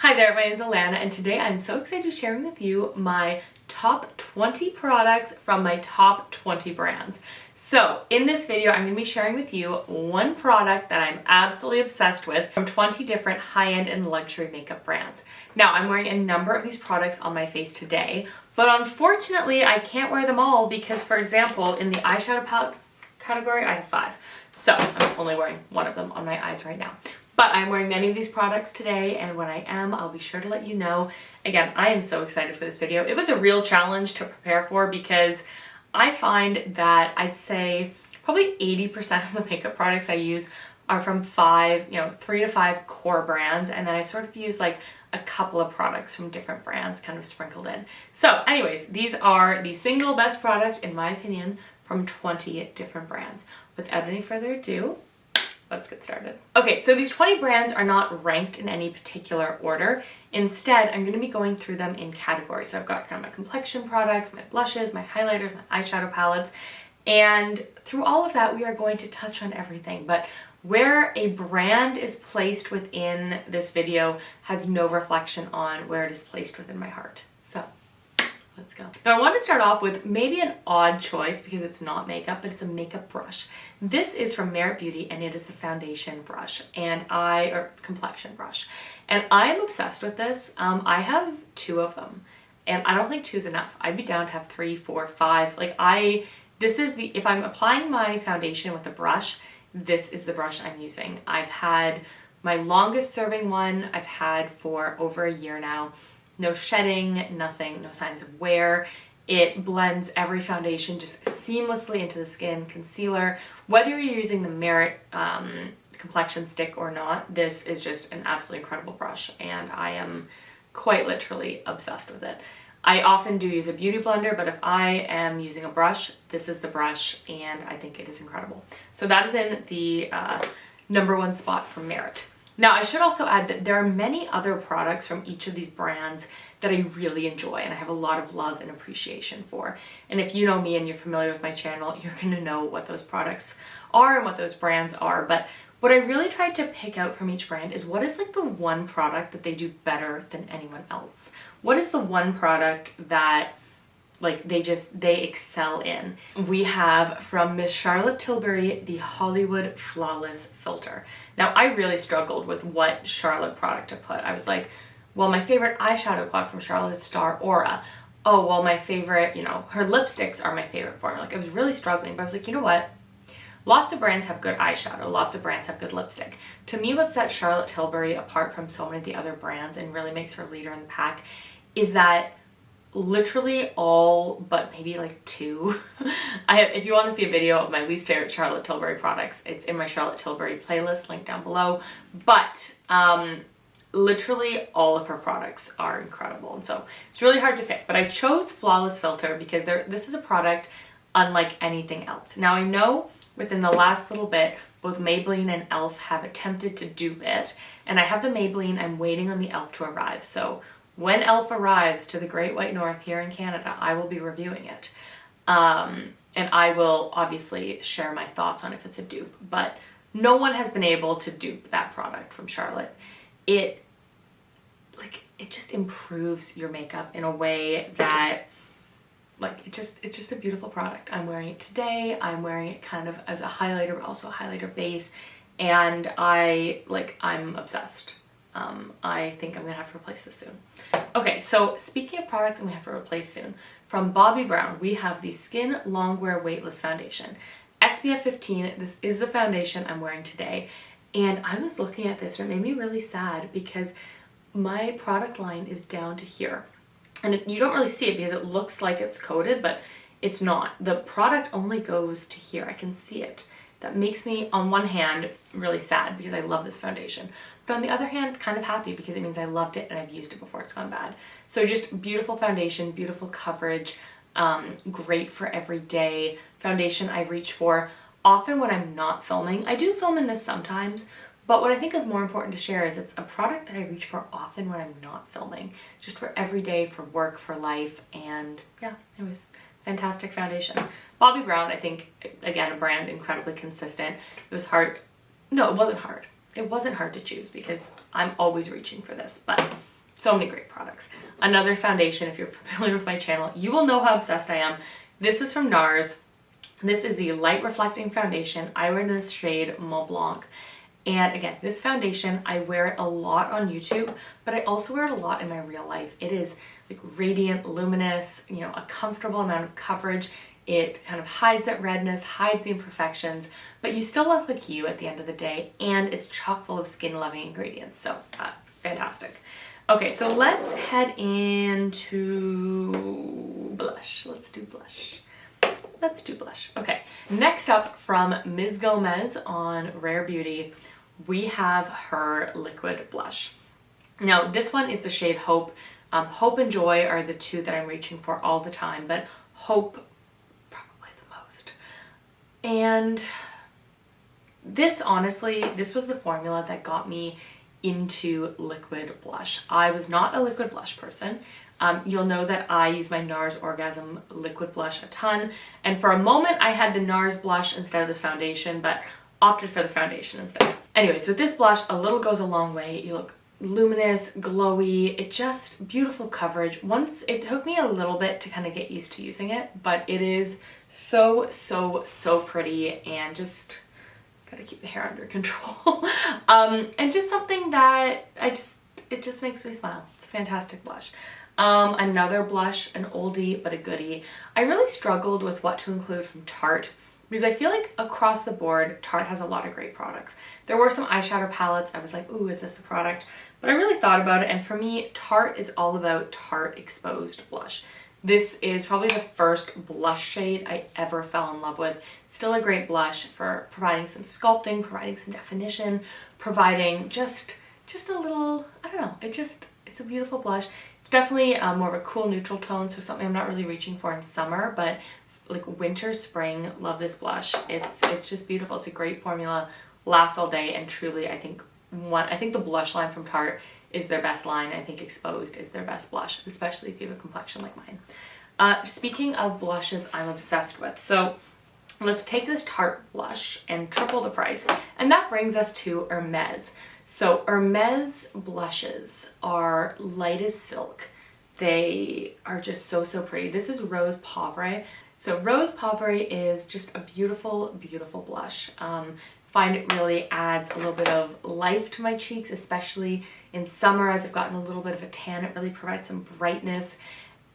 Hi there, my name is Alana and today I'm so excited to be sharing with you my top 20 products from my top 20 brands. So in this video, I'm going to be sharing with you one product that I'm absolutely obsessed with from 20 different high-end and luxury makeup brands. Now, I'm wearing a number of these products on my face today, but unfortunately I can't wear them all because, for example, in the eyeshadow palette category, I have 5. So I'm only wearing one of them on my eyes right now. But I'm wearing many of these products today, and when I am, I'll be sure to let you know. Again, I am so excited for this video. It was a real challenge to prepare for because I find that I'd say probably 80% of the makeup products I use are from 3 to 5 core brands, and then I sort of use like a couple of products from different brands kind of sprinkled in. So anyways, these are the single best product, in my opinion, from 20 different brands. Without any further ado, let's get started. Okay, so these 20 brands are not ranked in any particular order. Instead, I'm going to be going through them in categories. So I've got kind of my complexion products, my blushes, my highlighters, my eyeshadow palettes, and through all of that, we are going to touch on everything. But where a brand is placed within this video has no reflection on where it is placed within my heart. So let's go. Now I want to start off with maybe an odd choice because it's not makeup, but it's a makeup brush. This is from Merit Beauty and it is the foundation brush or complexion brush. And I'm obsessed with this. I have 2 of them and I don't think 2 is enough. I'd be down to have 3, 4, 5. If I'm applying my foundation with a brush, this is the brush I'm using. I've had my longest serving one I've had for over a year now. No shedding, nothing, no signs of wear. It blends every foundation just seamlessly into the skin, concealer. Whether you're using the Merit complexion stick or not, this is just an absolutely incredible brush and I am quite literally obsessed with it. I often do use a beauty blender, but if I am using a brush, this is the brush and I think it is incredible. So that is in the number 1 spot from Merit. Now, I should also add that there are many other products from each of these brands that I really enjoy and I have a lot of love and appreciation for. And if you know me and you're familiar with my channel, you're going to know what those products are and what those brands are. But what I really tried to pick out from each brand is what is like the one product that they do better than anyone else? What is the one product that they excel in? We have from Miss Charlotte Tilbury, the Hollywood Flawless Filter. Now, I really struggled with what Charlotte product to put. I was like, well, my favorite eyeshadow quad from Charlotte is Star Aura. Oh, well, my favorite, her lipsticks are my favorite formula. Like, I was really struggling, but I was like, you know what? Lots of brands have good eyeshadow. Lots of brands have good lipstick. To me, what sets Charlotte Tilbury apart from so many of the other brands and really makes her leader in the pack is that literally all but maybe like 2. If you want to see a video of my least favorite Charlotte Tilbury products, it's in my Charlotte Tilbury playlist, link down below. But literally all of her products are incredible, and so it's really hard to pick. But I chose Flawless Filter because this is a product unlike anything else. Now, I know within the last little bit, both Maybelline and e.l.f. have attempted to dupe it, and I have the Maybelline. I'm waiting on the e.l.f. to arrive. So when e.l.f. arrives to the Great White North here in Canada, I will be reviewing it. And I will obviously share my thoughts on if it's a dupe, but no one has been able to dupe that product from Charlotte. It just improves your makeup in a way that it's just a beautiful product. I'm wearing it today. I'm wearing it kind of as a highlighter, but also a highlighter base. And I'm obsessed. I think I'm gonna have to replace this soon. Okay, so speaking of products I'm gonna have to replace soon, from Bobbi Brown, we have the Skin Longwear Weightless Foundation. SPF 15, this is the foundation I'm wearing today. And I was looking at this and it made me really sad because my product line is down to here. And you don't really see it because it looks like it's coated, but it's not. The product only goes to here. I can see it. That makes me, on one hand, really sad because I love this foundation. But on the other hand, kind of happy because it means I loved it and I've used it before it's gone bad. So just beautiful foundation, beautiful coverage, great for everyday foundation I reach for often when I'm not filming. I do film in this sometimes, but what I think is more important to share is it's a product that I reach for often when I'm not filming, just for every day, for work, for life, and yeah, anyways, fantastic foundation. Bobbi Brown, I think, again, a brand incredibly consistent. It was hard. No, it wasn't hard. it wasn't hard to choose because I'm always reaching for this, but so many great products. Another foundation, if you're familiar with my channel, you will know how obsessed I am. This is from Nars. This is the Light Reflecting Foundation. I wear this shade Mont Blanc. And again, this foundation, I wear it a lot on YouTube, but I also wear it a lot in my real life. It is like radiant, luminous, you know, a comfortable amount of coverage. It kind of hides that redness, hides the imperfections, but you still look like you at the end of the day, and it's chock full of skin-loving ingredients, so fantastic. Okay, so let's head into blush. Let's do blush. Okay, next up from Ms. Gomez on Rare Beauty, we have her liquid blush. Now, this one is the shade Hope. Hope and Joy are the two that I'm reaching for all the time, but Hope probably the most. And this, honestly, this was the formula that got me into liquid blush. I was not a liquid blush person. You'll know that I use my Nars Orgasm liquid blush a ton, and for a moment I had the Nars blush instead of this foundation, but opted for the foundation instead. Anyways, with this blush, a little goes a long way. You look luminous, glowy, it just, beautiful coverage. Once, it took me a little bit to kind of get used to using it, but it is so, so, so pretty, and just gotta keep the hair under control. And just something that it just makes me smile. It's a fantastic blush. Another blush, an oldie but a goodie. I really struggled with what to include from Tarte because I feel like across the board, Tarte has a lot of great products. There were some eyeshadow palettes. I was like, ooh, is this the product? But I really thought about it, and for me, Tarte is all about Tarte Exposed Blush. This is probably the first blush shade I ever fell in love with. Still a great blush for providing some sculpting, providing some definition, providing just a little, I don't know, it's a beautiful blush. It's definitely more of a cool neutral tone, so something I'm not really reaching for in summer, but like winter, spring, love this blush. It's just beautiful. It's a great formula, lasts all day, and truly I think the blush line from Tarte is their best line. I think Exposed is their best blush, especially if you have a complexion like mine. Speaking of blushes I'm obsessed with, so let's take this Tarte blush and triple the price, and that brings us to Hermes. So Hermes blushes are light as silk. They are just so, so pretty. This is Rose Pauvre. So Rose Pauvre is just a beautiful, beautiful blush. Find it really adds a little bit of life to my cheeks, especially in summer as I've gotten a little bit of a tan. It really provides some brightness,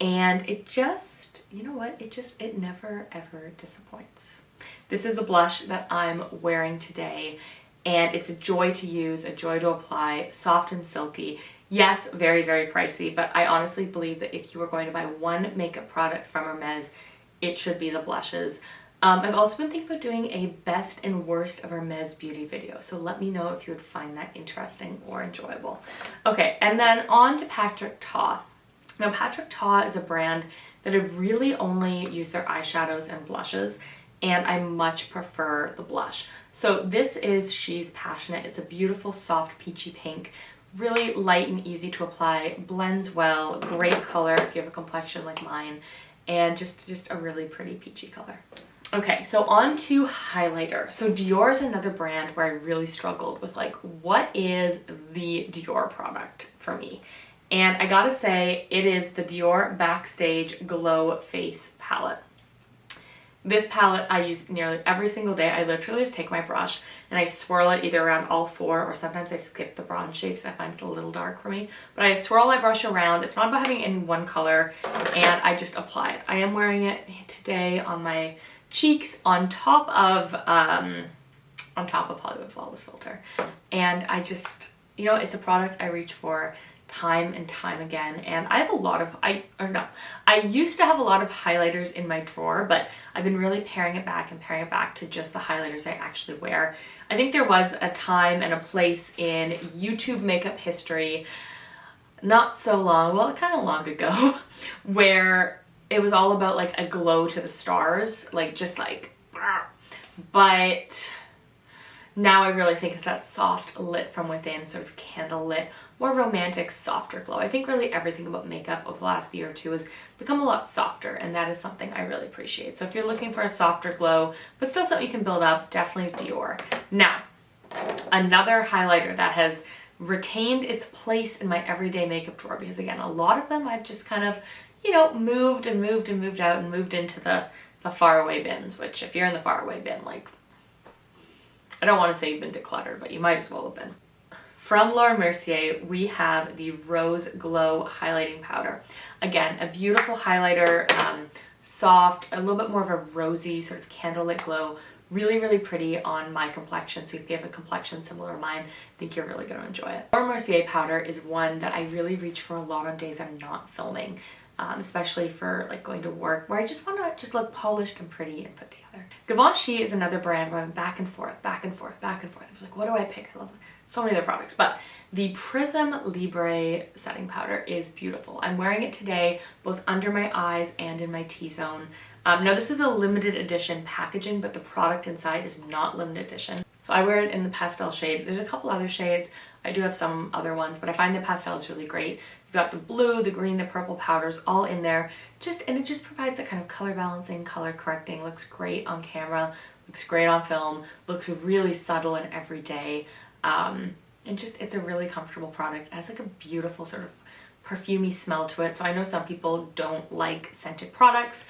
and it just, you know what, it never ever disappoints. This is a blush that I'm wearing today, and it's a joy to use, a joy to apply, soft and silky. Yes, very, very pricey, but I honestly believe that if you were going to buy one makeup product from Hermes, it should be the blushes. I've also been thinking about doing a best and worst of Hermes beauty video, so let me know if you would find that interesting or enjoyable. Okay, and then on to Patrick Ta. Now, Patrick Ta is a brand that have really only used their eyeshadows and blushes, and I much prefer the blush. So this is She's Passionate. It's a beautiful, soft, peachy pink, really light and easy to apply, blends well, great color if you have a complexion like mine, and just a really pretty peachy color. Okay, so on to highlighter. So Dior is another brand where I really struggled with like, what is the Dior product for me? And I gotta say, it is the Dior Backstage Glow Face Palette. This palette I use nearly every single day. I literally just take my brush and I swirl it either around all four, or sometimes I skip the bronze shade because I find it's a little dark for me. But I swirl my brush around. It's not about having any one color, and I just apply it. I am wearing it today on my cheeks on top of Hollywood Flawless Filter. And I just, you know, it's a product I reach for time and time again, and I have a lot of, I used to have a lot of highlighters in my drawer, but I've been really paring it back to just the highlighters I actually wear. I think there was a time and a place in YouTube makeup history, not so long, well, kind of long ago, where it was all about like a glow to the stars, like just like, but now I really think it's that soft lit from within, sort of candle lit, more romantic, softer glow. I think really everything about makeup over the last year or two has become a lot softer, and that is something I really appreciate. So if you're looking for a softer glow, but still something you can build up, definitely Dior. Now, Another highlighter that has retained its place in my everyday makeup drawer, because again, a lot of them I've just kind of, you know, moved and moved and moved out and moved into the faraway bins, which if you're in the faraway bin, like, I don't want to say you've been decluttered, but you might as well have been. From Laura Mercier, we have the Rose Glow Highlighting Powder. Again, a beautiful highlighter, soft, a little bit more of a rosy sort of candlelit glow. Really, really pretty on my complexion. So if you have a complexion similar to mine, I think you're really going to enjoy it. Laura Mercier powder is one that I really reach for a lot on days I'm not filming, especially for like going to work where I just want to just look polished and pretty and put together. Givenchy is another brand where I'm back and forth, back and forth, back and forth. I was like, what do I pick? I love so many other products, but the Prism Libre setting powder is beautiful. I'm wearing it today, both under my eyes and in my T-zone. Now this is a limited edition packaging, but the product inside is not limited edition. So I wear it in the pastel shade. There's a couple other shades. I do have some other ones, but I find the pastel is really great. You've got the blue, the green, the purple powders all in there. And it just provides that kind of color balancing, color correcting, looks great on camera, looks great on film, looks really subtle and everyday. And just, it's a really comfortable product. It has like a beautiful sort of perfumey smell to it. So I know some people don't like scented products.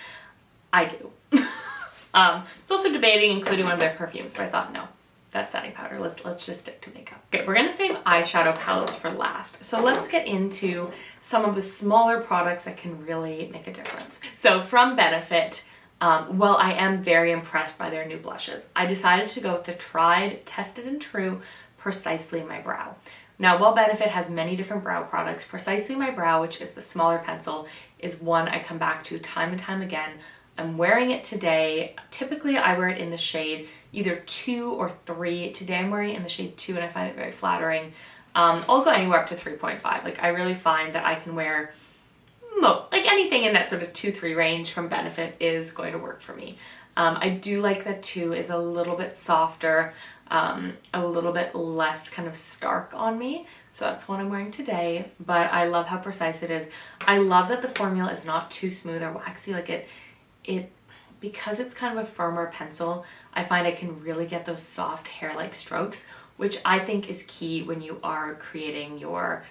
I do. It's also debating including one of their perfumes, but I thought, no, that's setting powder. Let's just stick to makeup. Okay, we're gonna save eyeshadow palettes for last. So let's get into some of the smaller products that can really make a difference. So from Benefit, well, I am very impressed by their new blushes. I decided to go with the tried, tested and true Precisely My Brow. Now, while Benefit has many different brow products, Precisely My Brow, which is the smaller pencil, is one I come back to time and time again. I'm wearing it today. Typically, I wear it in the shade either 2 or 3. Today, I'm wearing it in the shade 2, and I find it very flattering. I'll go anywhere up to 3.5. Like, I really find that I can wear like anything in that sort of 2-3 range from Benefit is going to work for me. I do like that 2 is a little bit softer, a little bit less kind of stark on me. So that's what I'm wearing today, but I love how precise it is. I love that the formula is not too smooth or waxy. Like because it's kind of a firmer pencil, I find I can really get those soft hair-like strokes, which I think is key when you are creating your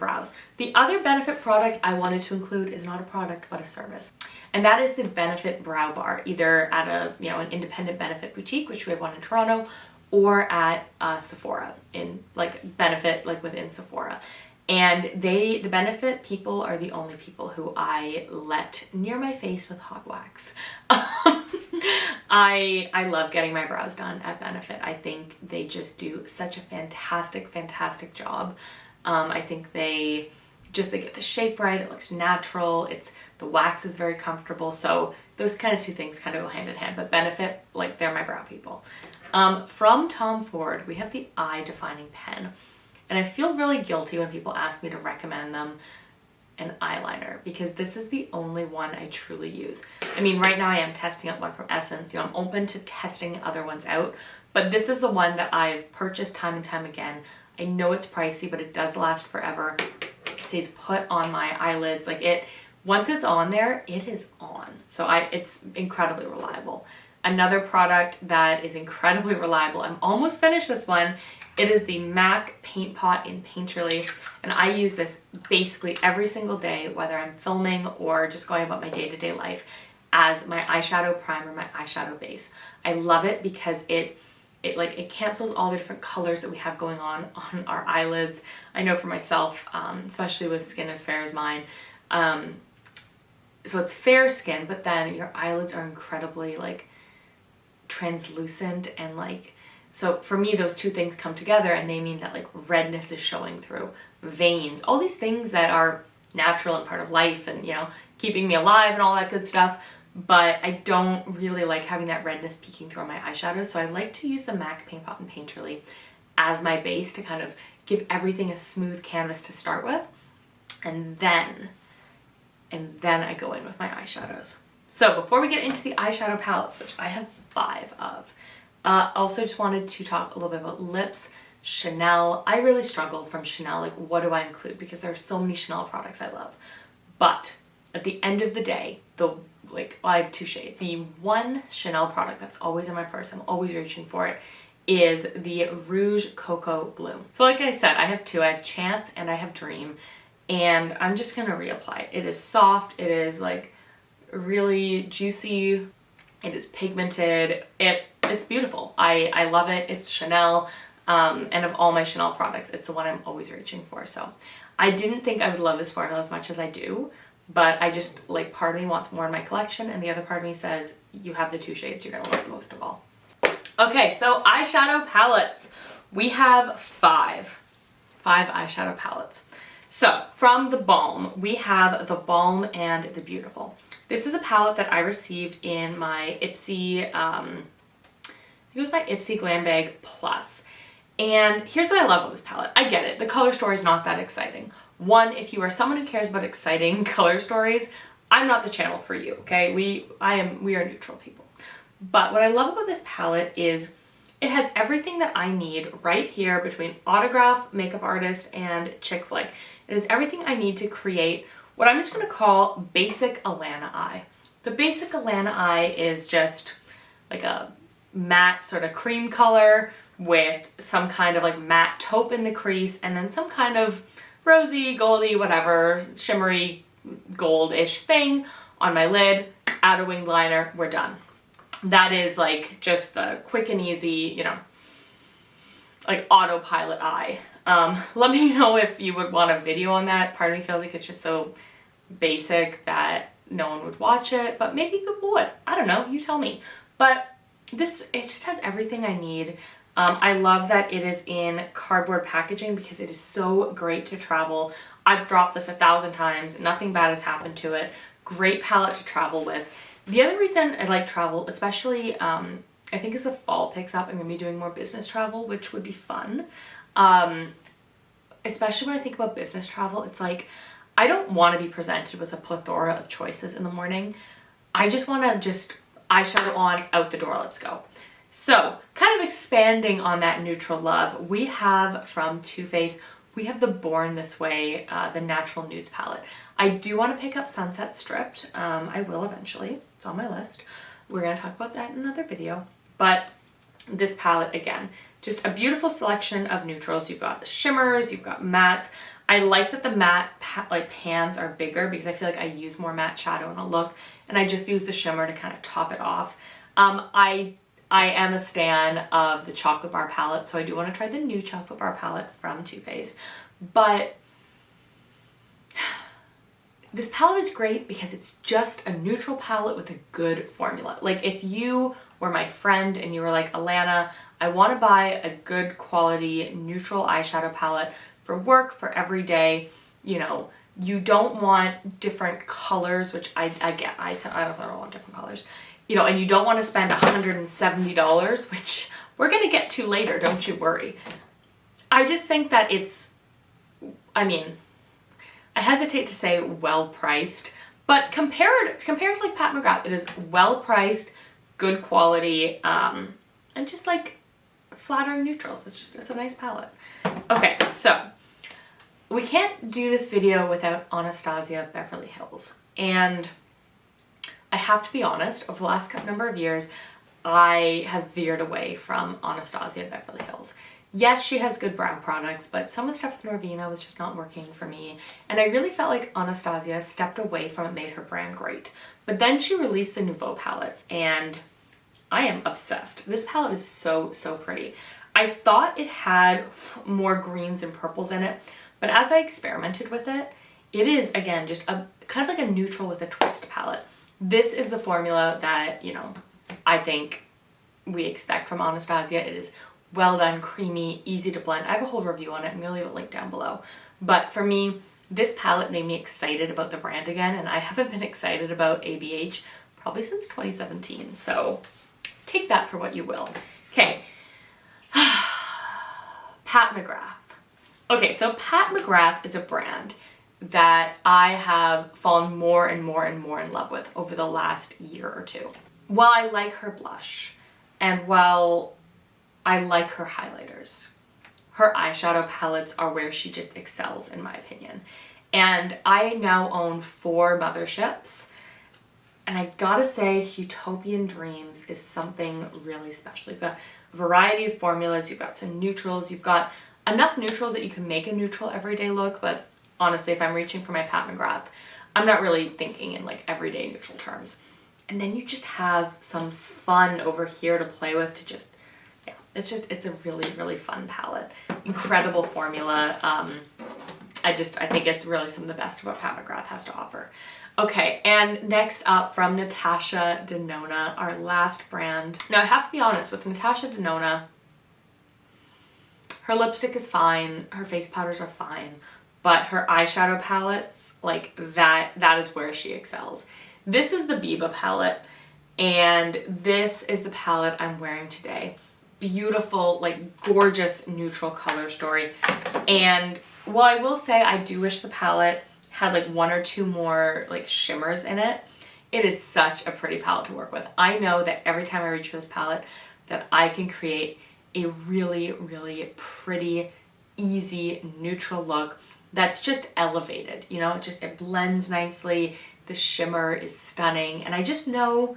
brows. The other Benefit product I wanted to include is not a product, but a service. And that is the Benefit Brow Bar, either at an independent Benefit boutique, which we have one in Toronto, or at Sephora, in like Benefit, like within Sephora. And the Benefit people are the only people who I let near my face with hot wax. I love getting my brows done at Benefit. I think they just do such a fantastic, fantastic job. I think they get the shape right, it looks natural, the wax is very comfortable, so those kind of two things kind of go hand in hand. But Benefit, like, they're my brow people. From Tom Ford, we have the Eye Defining Pen. And I feel really guilty when people ask me to recommend them an eyeliner, because this is the only one I truly use. I mean, right now I am testing out one from Essence. I'm open to testing other ones out, but this is the one that I've purchased time and time again. I know it's pricey, but it does last forever. It stays put on my eyelids. Like, once it's on there, it is on. So it's incredibly reliable. Another product that is incredibly reliable, I'm almost finished this one. It is the MAC Paint Pot in Painterly, and I use this basically every single day, whether I'm filming or just going about my day-to-day life, as my eyeshadow primer, my eyeshadow base. I love it because it cancels all the different colors that we have going on our eyelids. I know for myself, especially with skin as fair as mine, so it's fair skin, but then your eyelids are incredibly like translucent, and like, so for me those two things come together and they mean that like redness is showing through, veins, all these things that are natural and part of life and, you know, keeping me alive and all that good stuff. But I don't really like having that redness peeking through my eyeshadows, so I like to use the MAC Paint Pot in Painterly as my base to kind of give everything a smooth canvas to start with, and then I go in with my eyeshadows. So before we get into the eyeshadow palettes, which I have 5 of, also just wanted to talk a little bit about lips. Chanel, I really struggled from Chanel, like what do I include, because there are so many Chanel products I love. But at the end of the day, I have 2 shades. The one Chanel product that's always in my purse, I'm always reaching for it, is the Rouge Cocoa Bloom. So like I said, I have two. I have Chance and I have Dream, and I'm just gonna reapply it. It is soft, it is like really juicy, it is pigmented, it's beautiful. I love it. It's Chanel, and of all my Chanel products, it's the one I'm always reaching for. So I didn't think I would love this formula as much as I do, but I just, like, part of me wants more in my collection, and the other part of me says, you have the two shades you're gonna love most of all. Okay, so eyeshadow palettes. We have five eyeshadow palettes. So from the Balm, we have the Balm and the Beautiful. This is a palette that I received in my Ipsy, I think it was my Ipsy Glam Bag Plus. And here's what I love about this palette. I get it, the color story is not that exciting. One, if you are someone who cares about exciting color stories, I'm not the channel for you, okay? We are neutral people. But what I love about this palette is it has everything that I need right here between Autograph, Makeup Artist, and Chick Flick. It is everything I need to create what I'm just gonna call basic Alana eye. The basic Alana eye is just like a matte sort of cream color with some kind of like matte taupe in the crease, and then some kind of rosy, goldy, whatever, shimmery, gold-ish thing on my lid, add a winged liner, we're done. That is like just the quick and easy, you know, like autopilot eye. Let me know if you would want a video on that. Part of me feels like it's just so basic that no one would watch it, but maybe people would. I don't know, you tell me. But this, it just has everything I need. I love that it is in cardboard packaging because it is so great to travel. I've dropped this 1,000 times. Nothing bad has happened to it. Great palette to travel with. The other reason I like travel, especially I think as the fall picks up, I'm going to be doing more business travel, which would be fun. Especially when I think about business travel, it's like, I don't want to be presented with a plethora of choices in the morning. I just want to just eyeshadow on, out the door, let's go. So kind of expanding on that neutral love, we have from Too Faced, we have the Born This Way, the Natural Nudes palette. I do want to pick up Sunset Stripped. I will eventually. It's on my list. We're going to talk about that in another video. But this palette, again, just a beautiful selection of neutrals. You've got the shimmers, you've got mattes. I like that the matte pans are bigger because I feel like I use more matte shadow in a look, and I just use the shimmer to kind of top it off. I am a stan of the Chocolate Bar palette, so I do want to try the new Chocolate Bar palette from Too Faced. But this palette is great because it's just a neutral palette with a good formula. Like if you were my friend and you were like, Alana, I want to buy a good quality neutral eyeshadow palette for work, for every day, you know, you don't want different colors, which I get. I don't want different colors. You know, and you don't want to spend $170, which we're going to get to later, don't you worry. I just think that it's, I mean, I hesitate to say well priced, but compared to like Pat McGrath, it is well priced, good quality, and just like flattering neutrals. It's a nice palette. Okay, so we can't do this video without Anastasia Beverly Hills, and I have to be honest, over the last number of years, I have veered away from Anastasia Beverly Hills. Yes, she has good brow products, but some of the stuff with Norvina was just not working for me. And I really felt like Anastasia stepped away from it, made her brand great. But then she released the Nouveau palette, and I am obsessed. This palette is so, so pretty. I thought it had more greens and purples in it, but as I experimented with it, it is, again, just a kind of like a neutral with a twist palette. This is the formula that, you know, I think we expect from Anastasia. It is well done, creamy, easy to blend. I have a whole review on it. I'm going to leave it linked down below. But for me, this palette made me excited about the brand again, and I haven't been excited about ABH probably since 2017. So take that for what you will. Okay. Pat McGrath. Okay, so Pat McGrath is a brand that I have fallen more and more and more in love with over the last year or two. While I like her blush, and while I like her highlighters, her eyeshadow palettes are where she just excels, in my opinion. And I now own 4 motherships. And I gotta say, Utopian Dreams is something really special. You've got a variety of formulas, you've got some neutrals, you've got enough neutrals that you can make a neutral everyday look, but honestly, if I'm reaching for my Pat McGrath, I'm not really thinking in like everyday neutral terms. And then you just have some fun over here to play with to just, yeah, it's a really, really fun palette. Incredible formula. I think it's really some of the best of what Pat McGrath has to offer. Okay, and next up from Natasha Denona, our last brand. Now I have to be honest, with Natasha Denona, her lipstick is fine, her face powders are fine, but her eyeshadow palettes, like that is where she excels. This is the Biba palette, and this is the palette I'm wearing today. Beautiful, like gorgeous neutral color story. And while I will say I do wish the palette had like one or two more like shimmers in it, it is such a pretty palette to work with. I know that every time I reach for this palette that I can create a really, really pretty, easy, neutral look that's just elevated, you know, it blends nicely, the shimmer is stunning, and I just know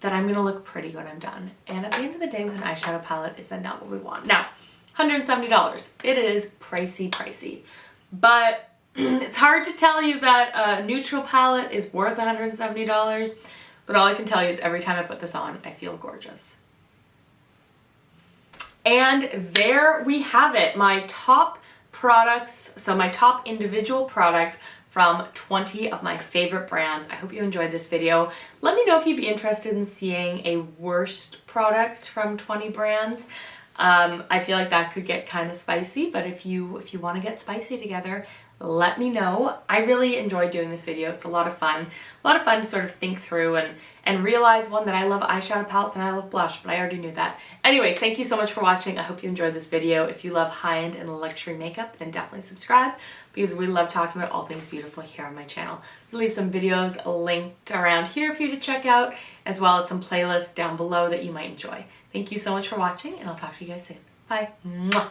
that I'm gonna look pretty when I'm done. And at the end of the day with an eyeshadow palette, is that not what we want? Now, $170, it is pricey, but it's hard to tell you that a neutral palette is worth $170, but all I can tell you is every time I put this on, I feel gorgeous. And there we have it, my top products, so my top individual products from 20 of my favorite brands. I hope you enjoyed this video. Let me know if you'd be interested in seeing a worst products from 20 brands. I feel like that could get kind of spicy, but if you want to get spicy together, let me know. I really enjoy doing this video. It's a lot of fun. A lot of fun to sort of think through and realize, one, that I love eyeshadow palettes and I love blush, but I already knew that. Anyways, thank you so much for watching. I hope you enjoyed this video. If you love high-end and luxury makeup, then definitely subscribe, because we love talking about all things beautiful here on my channel. I'll leave some videos linked around here for you to check out, as well as some playlists down below that you might enjoy. Thank you so much for watching, and I'll talk to you guys soon. Bye. Mwah.